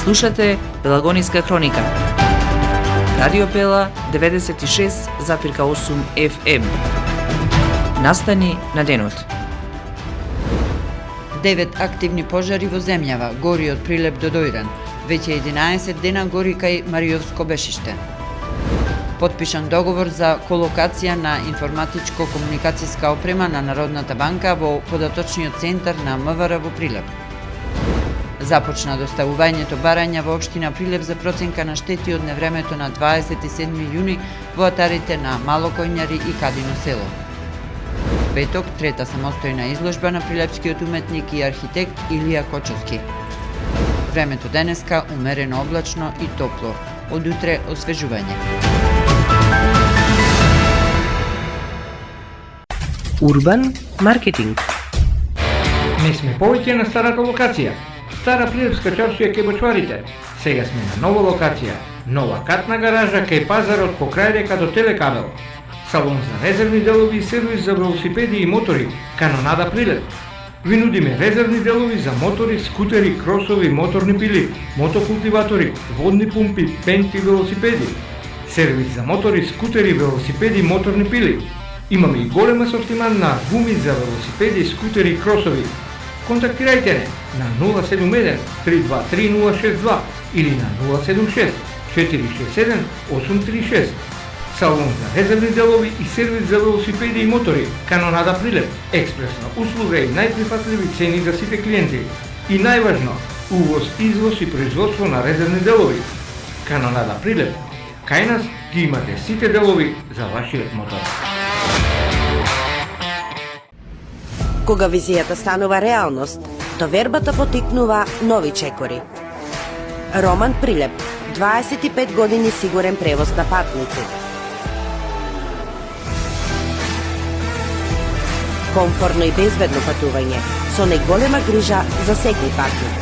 Слушате Пелагониска хроника. Радио Пела 96,8 FM. Настани на денот. 9 активни пожари во земјава, гори од Прилеп до Дојран. Веќе 11 дена гори кај Мариовско бешиште. Потпишан договор за колокација на информатичко-комуникацијска опрема на Народната банка во податочниот центар на МВР во Прилеп. Започна доставувањето барања во општина Прилеп за проценка на штети од невремето на 27 јуни во атарите на Малокоњари и Кадино село. Петок, трета самостојна изложба на прилепскиот уметник и архитект Илија Кочовски. Времето денеска умерено облачно и топло. Од утре освежување. Урбан маркетинг. Не сме повеќе на старата локација. Стара Прилепска чаршија кај Бочварите. Сега сме на нова локација. Нова катна гаража кај пазарот покрај река до Телекабел. Салон за резервни делови и сервис за велосипеди и мотори. Канонада Прилеп. Ви нудиме резервни делови за мотори, скутери, кросови, моторни пили, мотокултиватори, водни пумпи, пенти, велосипеди. Сервис за мотори, скутери, велосипеди, моторни пили. Имаме и голем асортиман на гуми за велосипеди, скутери и кросови. Контактирајте не на 071 323 062 или на 076 467 836. Салон за резервни делови и сервис за велосипеди и мотори. Канонада Прилеп. Експресна услуга и најприфатливи цени за сите клиенти. И најважно, увоз, извоз и производство на резервни делови. Канонада Прилеп. Кај нас ги имате сите делови за вашиот мотор. Кога визијата станува реалност, довербата потикнува нови чекори. Роман Прилеп, 25 години сигурен превоз на патници. Комфорно и безбедно патување, со најголема грижа за секој патник.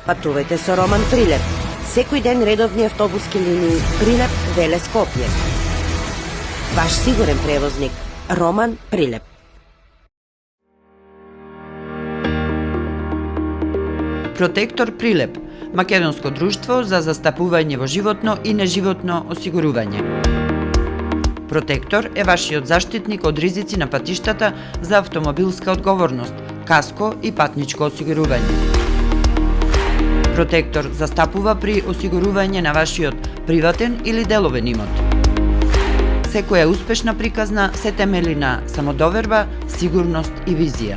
Патувајте со Роман Прилеп. Секој ден редовни автобуски линии Прилеп, Велес, Скопје. Ваш сигурен превозник Роман Прилеп. Протектор Прилеп, македонско друштво за застапување во животно и неживотно осигурување. Протектор е вашиот заштитник од ризици на патиштата за автомобилска одговорност, каско и патничко осигурување. Протектор застапува при осигурување на вашиот приватен или деловен имот. Секоја успешна приказна се темели на самодоверба, сигурност и визија.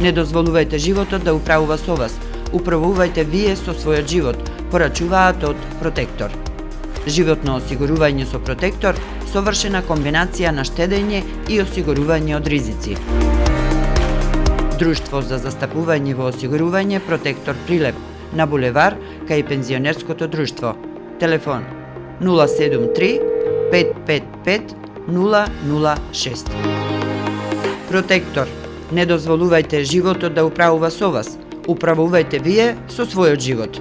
Не дозволувајте животот да управува со вас. Управувајте вие со својот живот, порачуваат од Протектор. Животно осигурување со Протектор, совршена комбинација на штедење и осигурување од ризици. Друштво за застапување во осигурување Протектор Прилеп на булевар кај пензионерското друштво. Телефон 073 555 006. Протектор. Не дозволувајте животот да управува со вас. Управувајте вие со својот живот.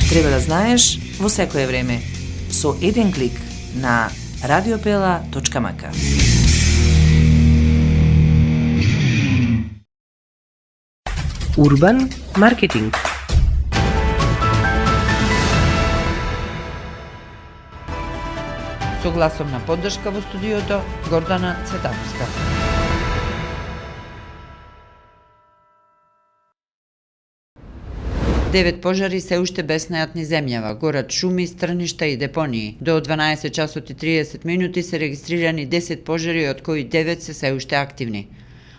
Треба да знаеш во секое време. Со еден клик на radiopela.mk. Урбан маркетинг. Со гласовна поддршка во студиото Гордана Цветановска. Девет пожари се уште безнајатни земјава, горат шуми, стрништа и депонии. До 12 часот и 30 минути се регистрирани 10 пожари, од кои 9 се уште активни.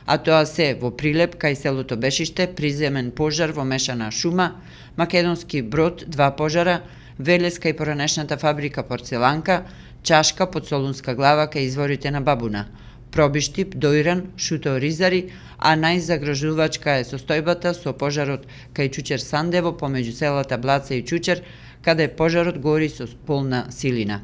А тоа се во Прилеп, кај селото Бешиште, приземен пожар во мешана шума, Македонски Брод, 2 пожара, Велес кај поранешната фабрика Порцеланка, Чашка под Солунска глава кај изворите на Бабуна, Пробиштип, Дојран, Шуто Ризари, а најзагрожувачка е состојбата со пожарот кај Чучер Сандево помеѓу селата Блаца и Чучер, каде пожарот гори со полна силина.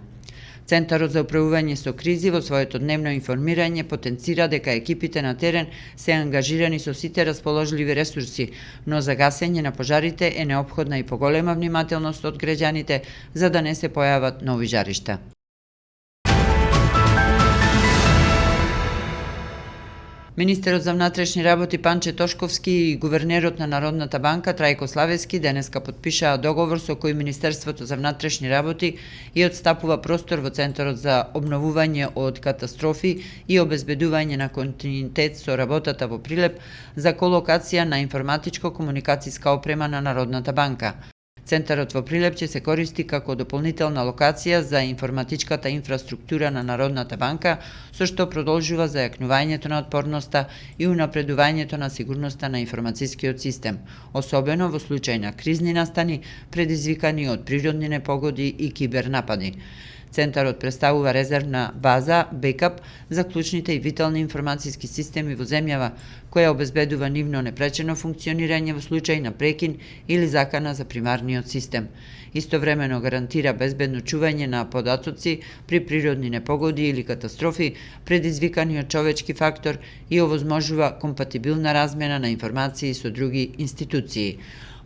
Центарот за управување со кризи во своето дневно информирање потенцира дека екипите на терен се ангажирани со сите расположливи ресурси, но за гасење на пожарите е неопходна и поголема внимателност од граѓаните за да не се појават нови жаришта. Министерот за внатрешни работи Панче Тошковски и гувернерот на Народната банка Трајко Славевски денеска потпишаа договор со кој Министерството за внатрешни работи и отстапува простор во Центарот за обновување од катастрофи и обезбедување на континуитет со работата во Прилеп за колокација на информатичко-комуникацијска опрема на Народната банка. Центарот во Прилеп ќе се користи како дополнителна локација за информатичката инфраструктура на Народната банка, со што продолжува зајакнувањето на отпорноста и унапредувањето на сигурноста на информацијскиот систем, особено во случај на кризни настани предизвикани од природни непогоди и кибернапади. Центарот представува резервна база, бекап за клучните и витални информацијски системи во земјава, која обезбедува нивно непречено функционирање во случај на прекин или закана за примарниот систем. Истовремено гарантира безбедно чување на податоци при природни непогоди или катастрофи предизвикани од човечки фактор и овозможува компатибилна размена на информации со други институции.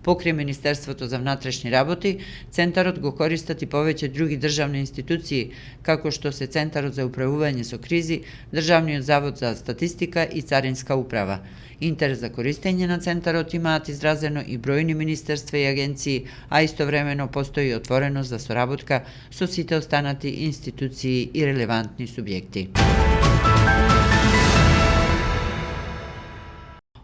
Покрај Министерството за внатрешни работи, Центарот го користат и повеќе други државни институции, како што се Центарот за управување со кризи, Државниот завод за статистика и Царинска управа. Интерес за користење на Центарот имаат изразено и бројни министерства и агенции, а истовремено постои отвореност за соработка со сите останати институции и релевантни субјекти.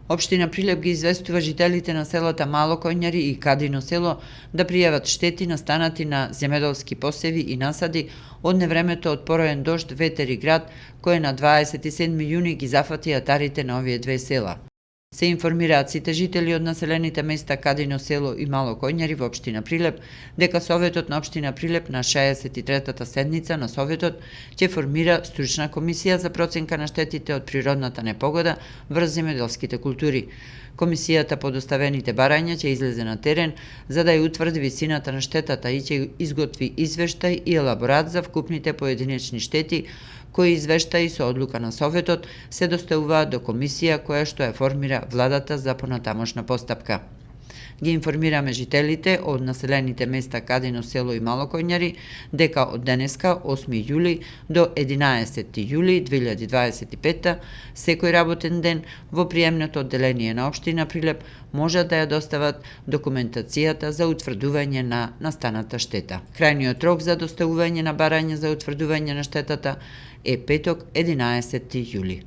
Општина Прилеп ги известува жителите на селата Мало Коњари и Кадино село да пријават штети настанати на земјоделски посеви и насади од невремето од пороен дожд, ветер и град, кој на 27 јуни ги зафати атарите на овие две села. Се информираат сите жители од населените места Кадино село и Мало Коњари во општина Прилеп дека Советот на општина Прилеп на 63-та седница на Советот ќе формира стручна комисија за проценка на штетите од природната непогода врз земјоделските култури. Комисијата по доставените барања ќе излезе на терен за да ја утврди висината на штетата и ќе изготви извештај и елаборат за вкупните поединечни штети, кои извештаи со одлука на Советот се доставуваат до комисија која што ја формира владата за понатамошна постапка. Ги информираме жителите од населените места Кадино село и Мало Коњари дека од денеска 8 јули до 11 јули 2025 секој работен ден во приемното одделение на општина Прилеп можат да ја достават документацијата за утврдување на настаната штета. Крајниот рок за доставување на барања за утврдување на штетата е петок 11 јули.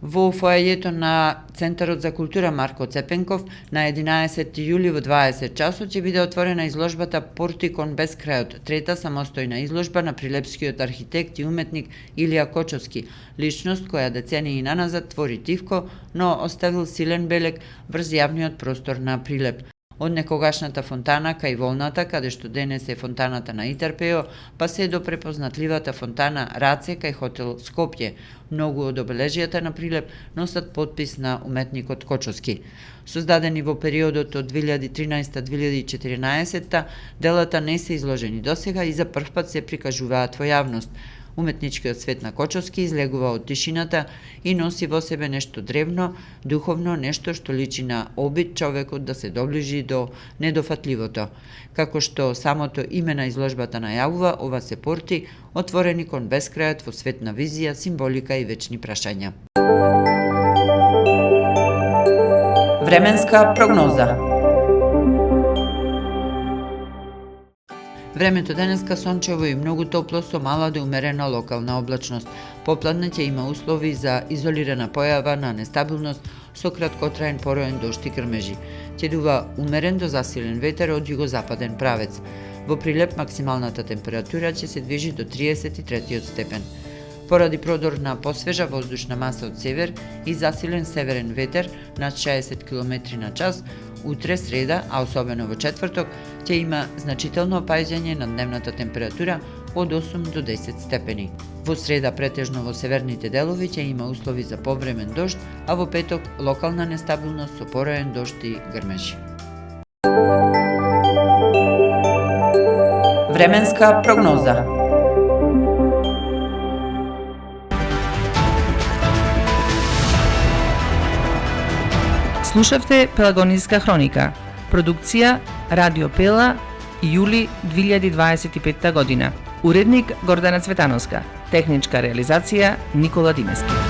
Во фоајето на Центарот за култура Марко Цепенков на 11 јули во 20 часот ќе биде отворена изложбата Портикон без крајот, трета самостојна изложба на прилепскиот архитект и уметник Илија Кочовски, личност која децении наназад твори тивко, но оставил силен белег врз јавниот простор на Прилеп. Од некогашната фонтана кај Волната, каде што денес е фонтаната на Итарпео, па се до препознатливата фонтана Раце кај хотел Скопје. Многу од обележијата на Прилеп носат подпис на уметникот Кочовски. Создадени во периодот од 2013-2014, делата не се изложени досега и за првпат се прикажуваат во јавност. Уметничкиот свет на Кочовски излегува од тишината и носи во себе нешто древно, духовно, нешто што личи на обид човекот да се доближи до недофатливото. Како што самото име на изложбата најавува, ова се порти отворени кон бескрајот во свет на визија, символика и вечни прашања. Временска прогноза. Времето денеска сончево и многу топло со мала до умерена локална облачност. Попладне ќе има услови за изолирана појава на нестабилност со краткотраен пороен дожд и грмежи. Ќе дува умерен до засилен ветер од југозападен правец. Во Прилеп максималната температура ќе се движи до 33 степен. Поради продор на посвежа воздушна маса од север и засилен северен ветер над 60 км на час, утре среда, а особено во четврток, ќе има значително опаѓање на дневната температура од 8 до 10 степени. Во среда претежно во северните делови ќе има услови за повремен дожд, а во петок локална нестабилност со пороен дожд и грмежи. Временска прогноза. Слушавте Пелагонijska хроника. Продукција Радио Пела, јули 2025 година. Уредник Гордана Цветановска. Техничка реализација Никола Димески.